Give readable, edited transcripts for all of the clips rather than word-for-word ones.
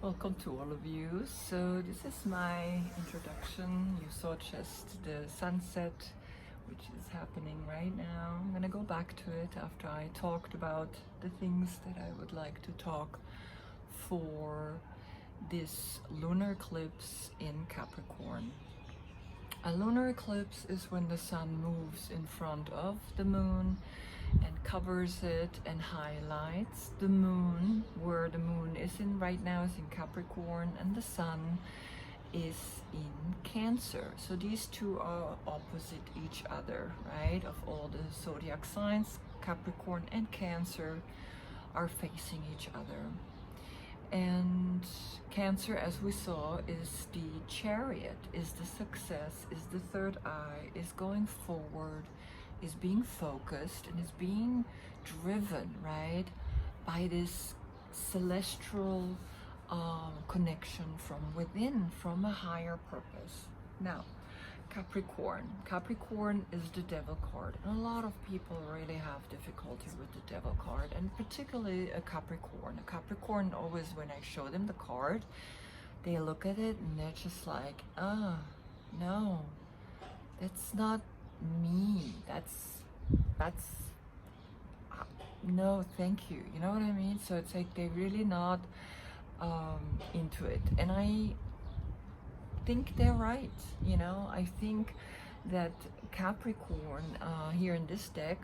Welcome to all of you. So this is my introduction. You saw just the sunset, which is happening right now. I'm gonna go back to it after I talked about the things that I would like to talk for this lunar eclipse in Capricorn. A lunar eclipse is when the sun moves in front of the moon and covers it and highlights the moon. Where the moon is in right now is in Capricorn and the sun is in Cancer. So these two are opposite each other, right? Of all the zodiac signs, Capricorn and Cancer are facing each other. And Cancer, as we saw, is the chariot, is the success, is the third eye, is going forward, is being focused, and is being driven, right, by this celestial connection from within, from a higher purpose. Now, Capricorn is the devil card, and a lot of people really have difficulty with the devil card, and particularly a Capricorn always, when I show them the card, they look at it and they're just like, no, that's not me, that's no, thank you, you know what I mean? So it's like they're really not into it, and I think they're right. You know, I think that Capricorn here in this deck,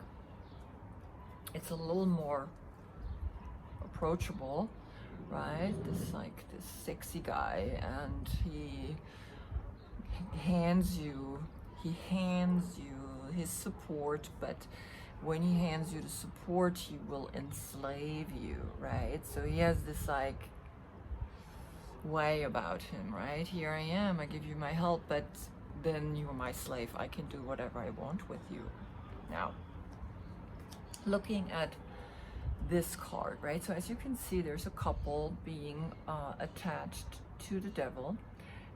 it's a little more approachable, right? This sexy guy, and he hands you his support, but when he hands you the support, he will enslave you, right? So he has this way about him, right? Here I am, I give you my help, but then you're my slave. I can do whatever I want with you. Now, looking at this card, right? So as you can see, there's a couple being attached to the devil,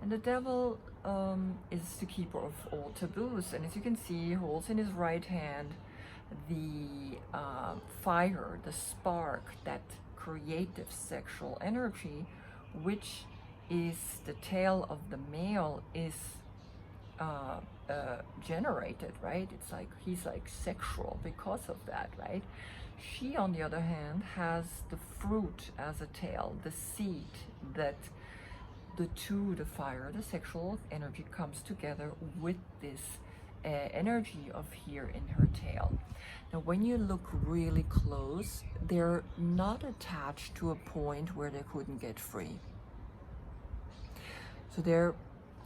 and the devil is the keeper of all taboos, and as you can see, he holds in his right hand the fire, the spark, that creative sexual energy, which is the tail of the male is generated, right? It's like he's like sexual because of that, right? She, on the other hand, has the fruit as a tail, the seed, that the two, the fire, the sexual energy, comes together with this energy of here in her tail. Now, when you look really close, they're not attached to a point where they couldn't get free. So they're,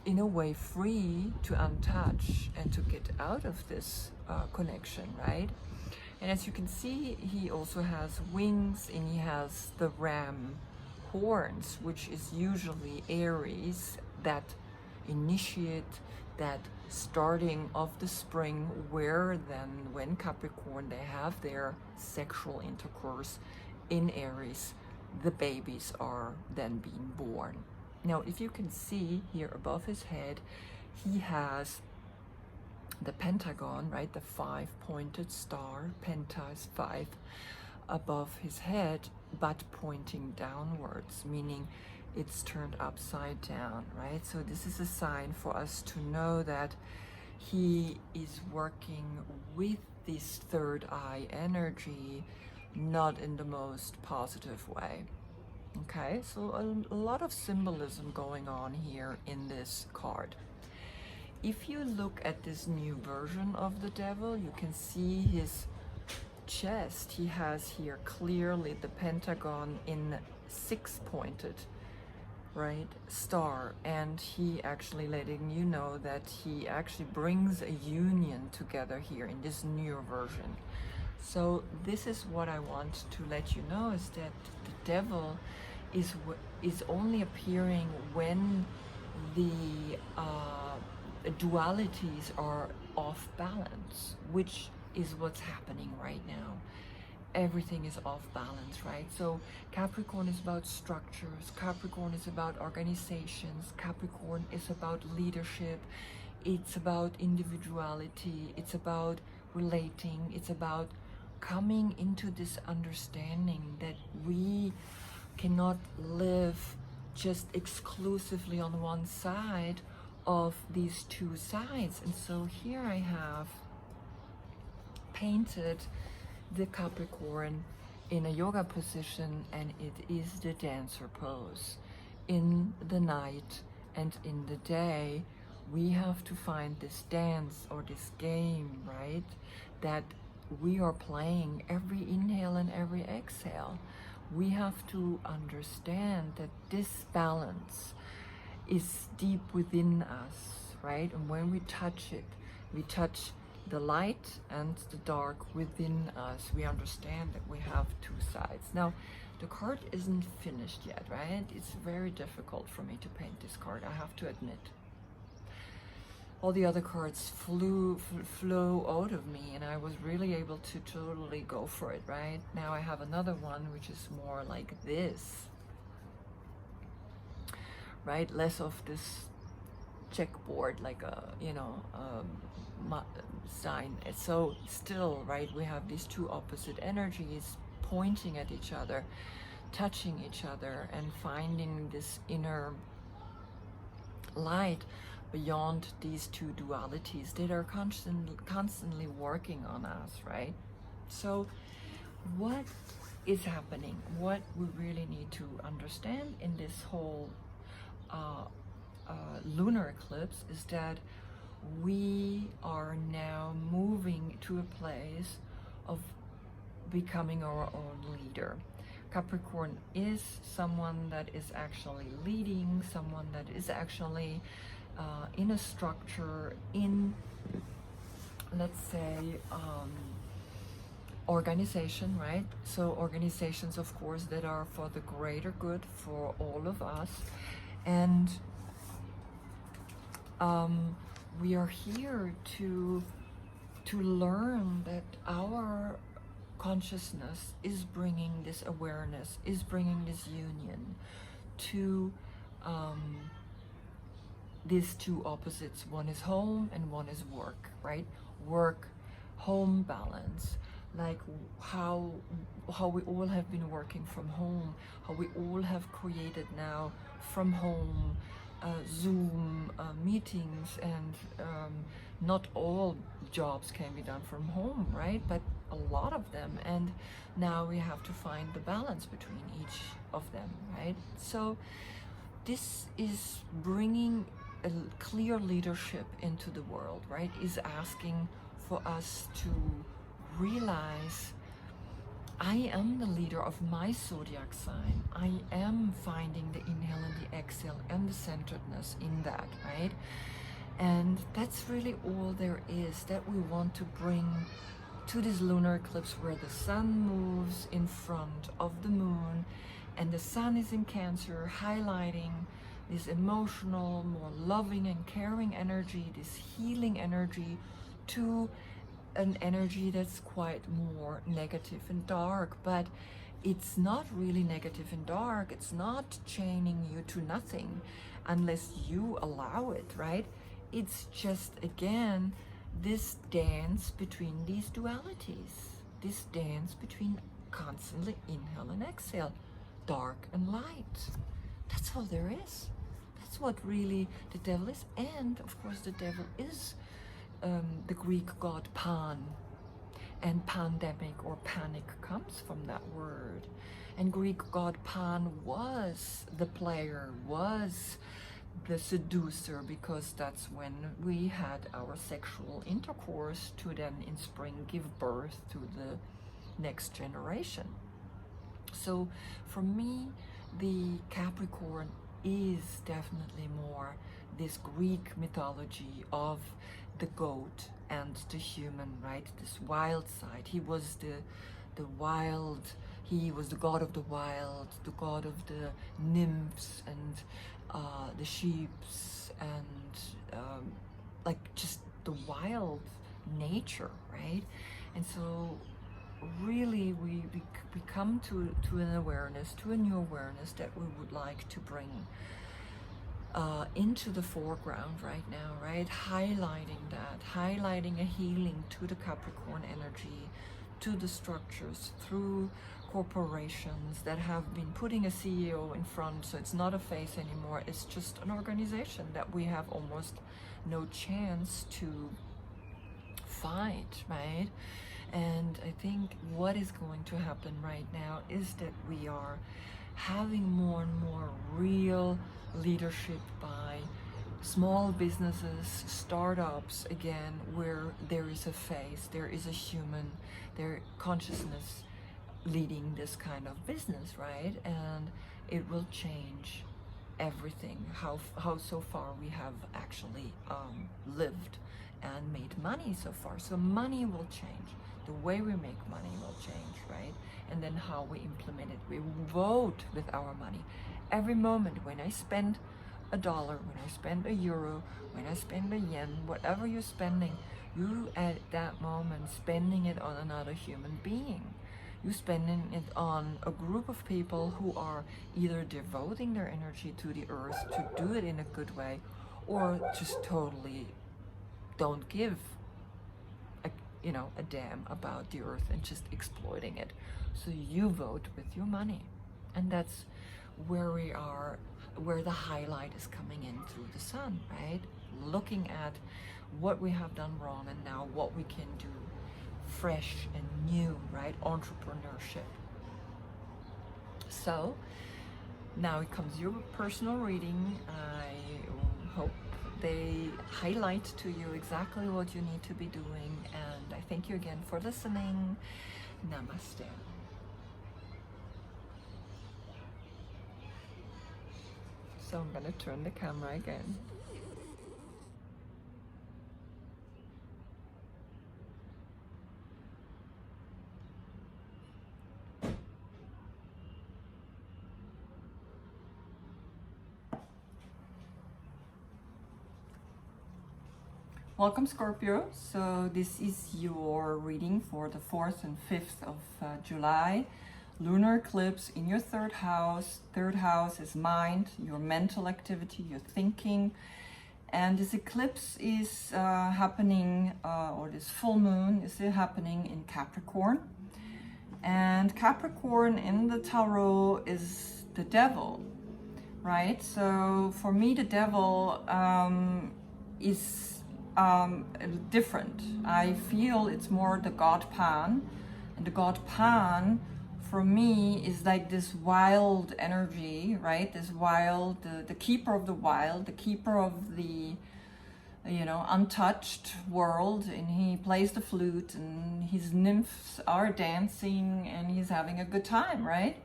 in a way, free to untouch and to get out of this connection, right? And as you can see, he also has wings, and he has the ram horns, which is usually Aries, that initiate, that starting of the spring, where then when Capricorn, they have their sexual intercourse in Aries, the babies are then being born. Now, if you can see here above his head, he has the pentagon, right? The 5-pointed star. Penta is 5 above his head, but pointing downwards, meaning it's turned upside down, right? So this is a sign for us to know that he is working with this third eye energy, not in the most positive way. Okay, so a lot of symbolism going on here in this card. If you look at this new version of the devil, you can see his chest. He has here clearly the pentagon in 6-pointed, right, star, and he actually letting you know that he actually brings a union together here in this new version. So this is what I want to let you know, is that the devil is only appearing when the dualities are off balance, which is what's happening right now. Everything is off balance, right? So Capricorn is about structures, Capricorn is about organizations, Capricorn is about leadership, it's about individuality, it's about relating, it's about coming into this understanding that we cannot live just exclusively on one side of these two sides. And so here I have painted the Capricorn in a yoga position, and it is the dancer pose. In the night and in the day, we have to find this dance or this game, right, that we are playing every inhale and every exhale. We have to understand that this balance is deep within us, right? And when we touch it, we touch the light and the dark within us. We understand that we have two sides. Now, the card isn't finished yet, right? It's very difficult for me to paint this card, I have to admit. All the other cards flow out of me, and I was really able to totally go for it, right? Now I have another one which is more like this, right? Less of this checkboard, like a, you know, sign. So still, right, we have these two opposite energies pointing at each other, touching each other, and finding this inner light beyond these two dualities that are constantly working on us, right? So what is happening, what we really need to understand in this whole lunar eclipse is that we are now moving to a place of becoming our own leader. Capricorn is someone that is actually leading, someone that is actually in a structure, in, let's say, organization, right? So organizations, of course, that are for the greater good for all of us. And we are here to learn that our consciousness is bringing this awareness, is bringing this union to these two opposites. One is home and one is work, right? Work, home balance, like how we all have been working from home, how we all have created now from home Zoom meetings, and not all jobs can be done from home, right? But a lot of them, and now we have to find the balance between each of them, right? So this is bringing a clear leadership into the world, right? Is asking for us to realize, I am the leader of my zodiac sign. I am finding the inhale and the exhale and the centeredness in that, right? And that's really all there is that we want to bring to this lunar eclipse, where the sun moves in front of the moon, and the sun is in Cancer, highlighting this emotional, more loving and caring energy, this healing energy, to an energy that's quite more negative and dark. But it's not really negative and dark. It's not chaining you to nothing unless you allow it, right? It's just, again, this dance between these dualities, this dance between constantly inhale and exhale, dark and light. That's all there is. That's what really the devil is. And of course the devil is the Greek god Pan, and pandemic or panic comes from that word. And Greek god Pan was the player, was the seducer, because that's when we had our sexual intercourse to then in spring give birth to the next generation. So for me, the Capricorn is definitely more this Greek mythology of the goat and the human, right? This wild side. He was the wild, he was the god of the wild, the god of the nymphs and the sheeps, and like just the wild nature, right? And so really we come to an awareness, to a new awareness that we would like to bring into the foreground right now, right? Highlighting that, highlighting a healing to the Capricorn energy, to the structures, through corporations that have been putting a CEO in front, so it's not a face anymore, it's just an organization that we have almost no chance to fight, right? And I think what is going to happen right now is that we are having more and more real leadership by small businesses, startups, again, where there is a face, there is a human, their consciousness leading this kind of business, right? And it will change everything, how so far we have actually lived and made money so far. So money will change, the way we make money will change, right? And then how we implement it. We vote with our money. Every moment when I spend $1, when I spend €1, when I spend a yen, whatever you're spending, you at that moment spending it on another human being. You're spending it on a group of people who are either devoting their energy to the earth to do it in a good way, or just totally don't give a damn about the earth and just exploiting it. So you vote with your money, and that's where we are, where the highlight is coming in through the sun, right? Looking at what we have done wrong and now what we can do fresh and new, right? Entrepreneurship. So now it comes your personal reading. I hope they highlight to you exactly what you need to be doing, and I thank you again for listening. Namaste. So I'm going to turn the camera again. Welcome, Scorpio. So this is your reading for the 4th and 5th of July. Lunar eclipse in your third house. Third house is mind, your mental activity, your thinking. And this eclipse is happening, or this full moon is happening in Capricorn. And Capricorn in the tarot is the devil, right? So for me, the devil is different. I feel it's more the god Pan, and the god Pan for me is like this wild energy, right? This wild, the keeper of the wild, the keeper of the untouched world, and he plays the flute and his nymphs are dancing and he's having a good time, right?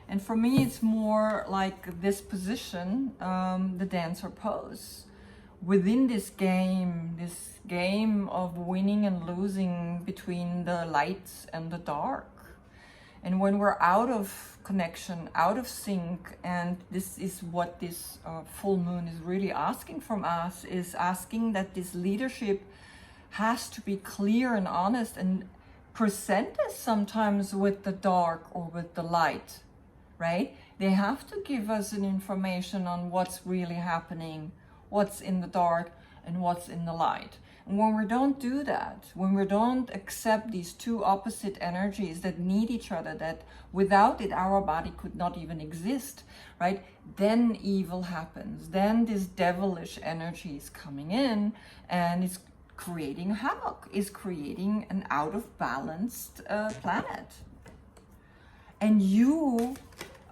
And for me it's more like this position, the dancer pose within this game of winning and losing between the light and the dark. And when we're out of connection, out of sync, and this is what this full moon is really asking from us, is asking that this leadership has to be clear and honest and present us sometimes with the dark or with the light, right? They have to give us an information on what's really happening, what's in the dark and what's in the light. And when we don't do that, when we don't accept these two opposite energies that need each other, that without it our body could not even exist, right? Then evil happens. Then this devilish energy is coming in and it's creating havoc, is creating an out of balanced planet. And you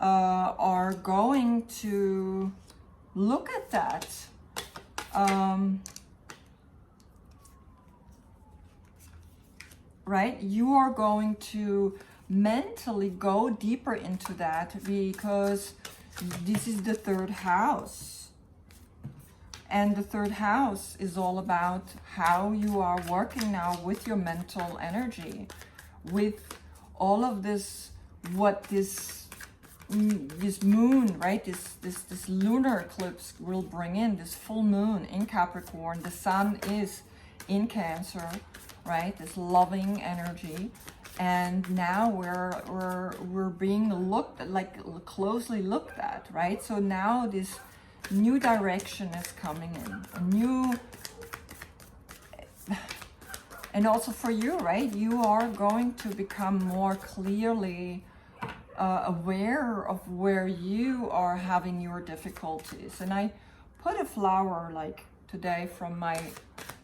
are going to look at that right? You are going to mentally go deeper into that, because this is the third house. And the third house is all about how you are working now with your mental energy, with all of this, what this moon, right? This lunar eclipse will bring in, this full moon in Capricorn. The sun is in Cancer, right? This loving energy, and now we're being closely looked at, right? So now this new direction is coming in, a new, and also for you, right? You are going to become more clearly aware of where you are having your difficulties. And I put a flower like today from my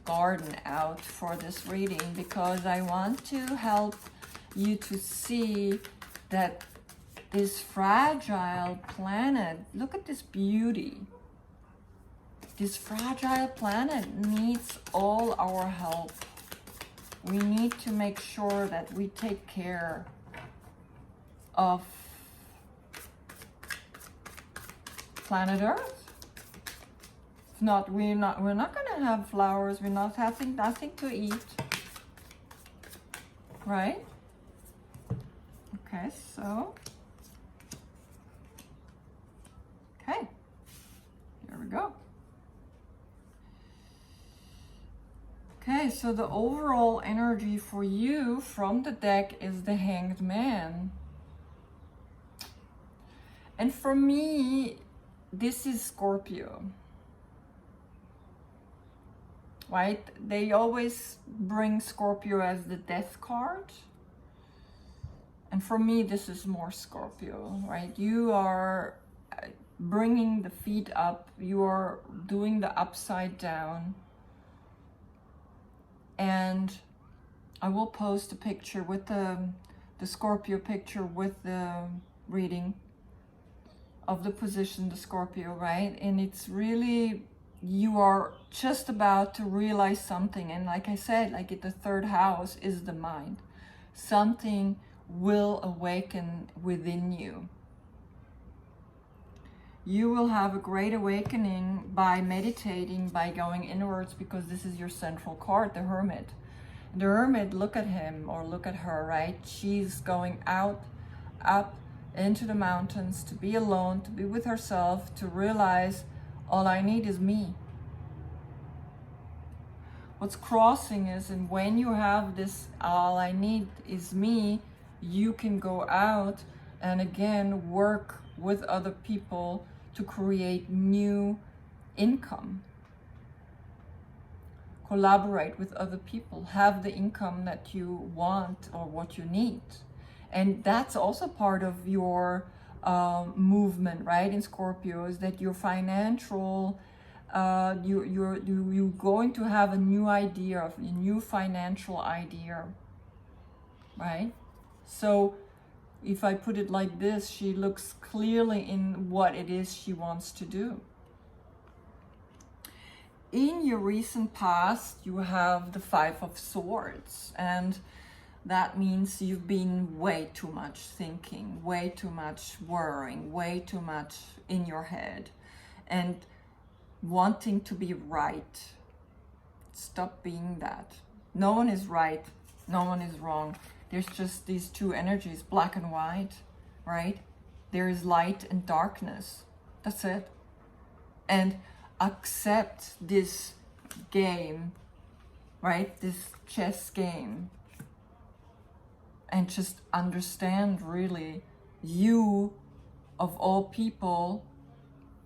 garden out for this reading because I want to help you to see that this fragile planet, look at this beauty. This fragile planet needs all our help. We need to make sure that we take care of planet Earth. If not, we're not gonna have flowers. We're not having nothing to eat, right? Okay, so okay, here we go. Okay, so the overall energy for you from the deck is the Hanged Man. And for me, this is Scorpio. Right? They always bring Scorpio as the death card. And for me, this is more Scorpio, right? You are bringing the feet up. You are doing the upside down. And I will post a picture with the Scorpio picture with the reading of the position, the Scorpio, right? And it's really, you are just about to realize something. And like I said, like the third house is the mind. Something will awaken within you. You will have a great awakening by meditating, by going inwards, because this is your central card, the Hermit. The Hermit, look at him or look at her, right? She's going out, up into the mountains to be alone, to be with herself, to realize all I need is me. What's crossing is, and when you have this all I need is me, you can go out and again work with other people to create new income. Collaborate with other people, have the income that you want or what you need. And that's also part of your movement, right, in Scorpio, is that your financial, you're going to have a new idea, a new financial idea, right? So if I put it like this, she looks clearly in what it is she wants to do. In your recent past, you have the Five of Swords, and that means you've been way too much thinking, way too much worrying, way too much in your head, and wanting to be right. Stop being that. No one is right, no one is wrong. There's just these two energies, black and white, right? There is light and darkness. That's it. And accept this game, right? This chess game. And just understand, really, you, of all people,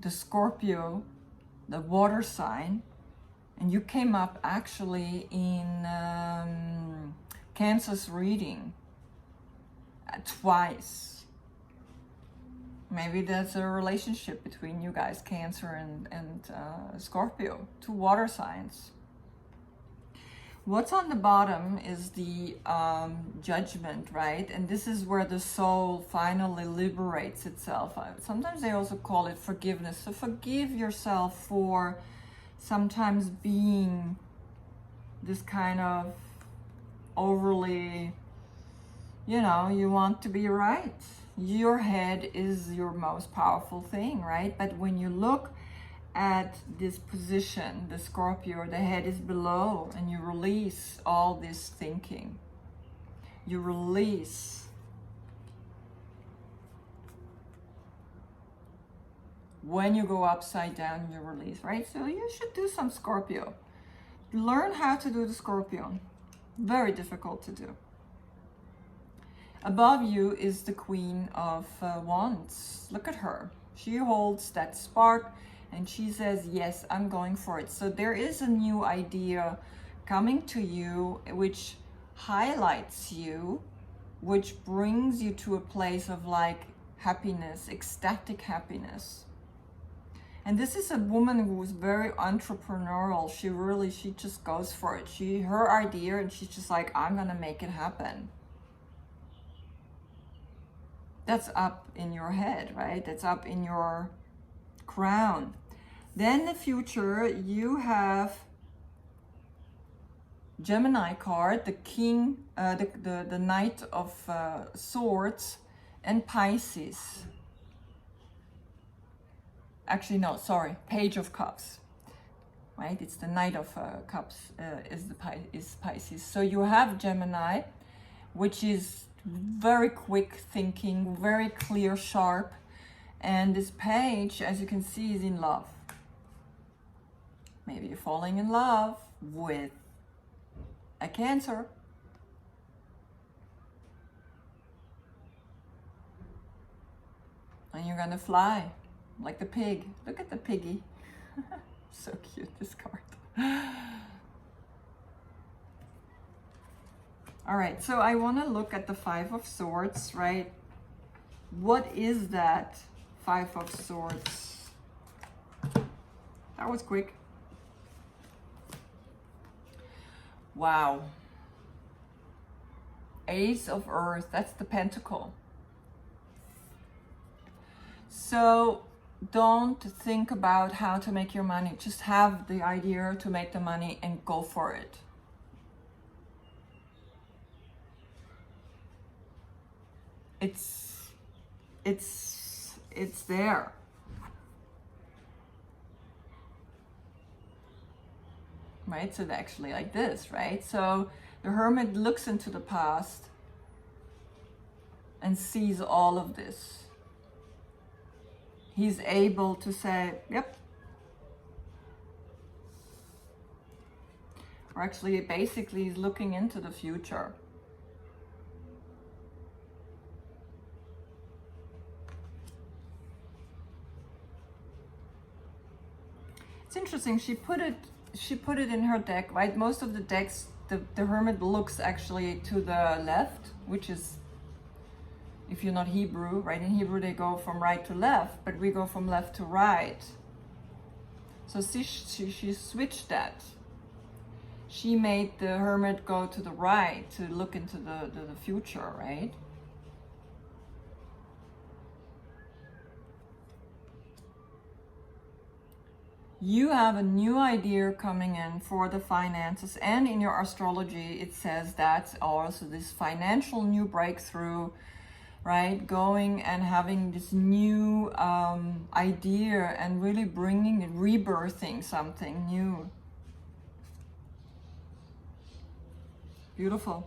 the Scorpio, the water sign, and you came up actually in Cancer's reading twice. Maybe that's a relationship between you guys, Cancer and Scorpio, two water signs. What's on the bottom is the judgment, right? And this is where the soul finally liberates itself. Sometimes they also call it forgiveness. So forgive yourself for sometimes being this kind of overly, you know, you want to be right. Your head is your most powerful thing, right? But when you look at this position, the Scorpio, the head is below, and you release all this thinking. You release. When you go upside down, you release, right? So you should do some Scorpio. Learn how to do the Scorpion. Very difficult to do. Above you is the Queen of Wands. Look at her. She holds that spark and she says, yes, I'm going for it. So there is a new idea coming to you which highlights you which brings you to a place of like happiness, ecstatic happiness. And this is a woman who's very entrepreneurial. She just goes for it. Her idea, and she's just like, I'm gonna make it happen. That's up in your head, right? That's up in your crown. Then the future, you have Gemini card, the King, the Knight of Swords, and Pisces. Actually, no, sorry, Page of Cups, right? It's the Knight of Cups is Pisces. So you have Gemini, which is very quick thinking, very clear, sharp, and this Page, as you can see, is in love. Maybe you're falling in love with a Cancer. And you're gonna fly like the pig. Look at the piggy. So cute, this card. All right, so I want to look at the Five of Swords, right? What is that Five of Swords? That was quick. Wow. Ace of Earth, that's the Pentacle. So don't think about how to make your money. Just have the idea to make the money and go for it. It's there. Right? So actually like this, right? So the Hermit looks into the past and sees all of this. He's able to say, yep. Or actually, basically, he's looking into the future. It's interesting, she put it in her deck, right? Most of the decks, the Hermit looks actually to the left, which is, if you're not Hebrew, right? In Hebrew they go from right to left, but we go from left to right. So she switched that. She made the Hermit go to the right to look into the future, right? You have a new idea coming in for the finances, and in your astrology it says that's also this financial new breakthrough, right? Going and having this new idea and really bringing it, rebirthing something new. Beautiful.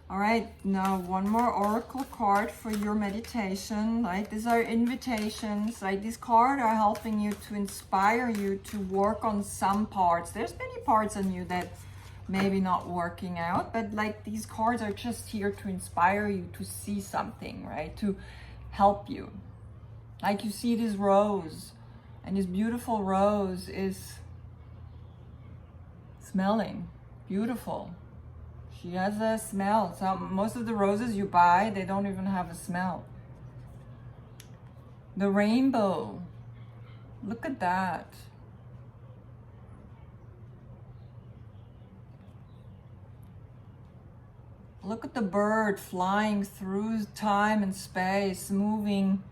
All right, now one more oracle card for your meditation. Right, these are invitations. Right, these cards are helping you to inspire you to work on some parts. There's many parts in you that maybe not working out, but like these cards are just here to inspire you to see something, right? To help you. Like you see this rose, and this beautiful rose is smelling beautiful. She has a smell. So most of the roses you buy, they don't even have a smell. The rainbow. Look at that. Look at the bird flying through time and space, moving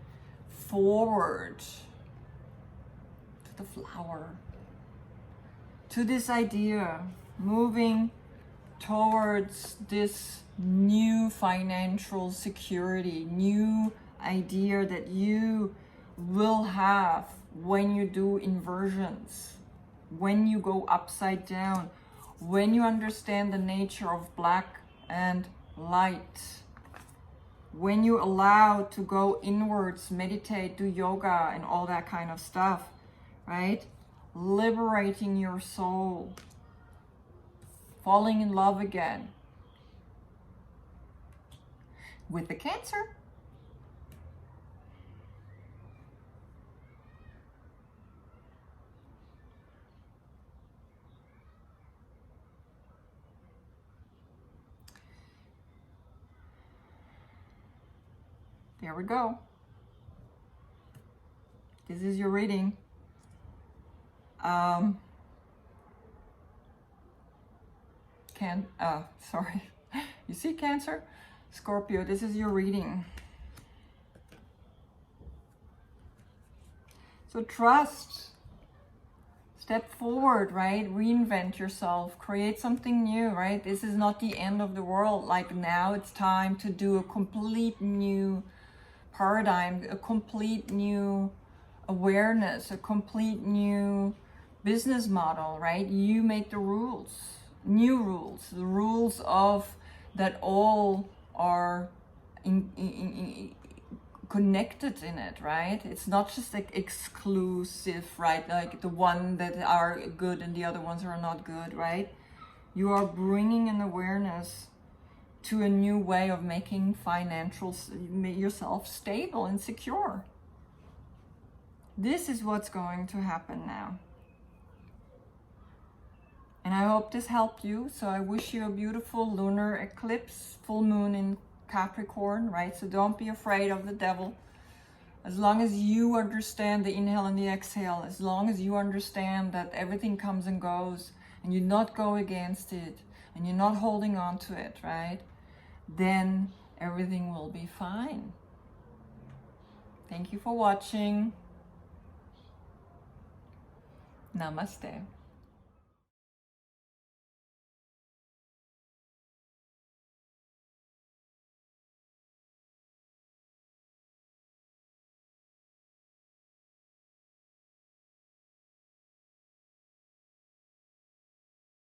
forward to the flower, to this idea, moving towards this new financial security, new idea that you will have when you do inversions, when you go upside down, when you understand the nature of black and light, when you allow to go inwards, meditate, do yoga and all that kind of stuff, right? Liberating your soul, falling in love again with the Cancer. here we go. This is your reading. Sorry. You see, Cancer? Scorpio, this is your reading. So trust. Step forward, right? Reinvent yourself. Create something new, right? This is not the end of the world. Like, now it's time to do a complete new paradigm, a complete new awareness, a complete new business model, right? You make the rules, new rules, the rules of that all are connected in it, right? It's not just like exclusive, right? Like the one that are good and the other ones are not good, right? You are bringing an awareness to a new way of making yourself stable and secure. This is what's going to happen now. And I hope this helped you. So I wish you a beautiful lunar eclipse, full moon in Capricorn, right? So don't be afraid of the devil. As long as you understand the inhale and the exhale, as long as you understand that everything comes and goes and you not go against it and you're not holding on to it, right? Then everything will be fine. Thank you for watching. Namaste.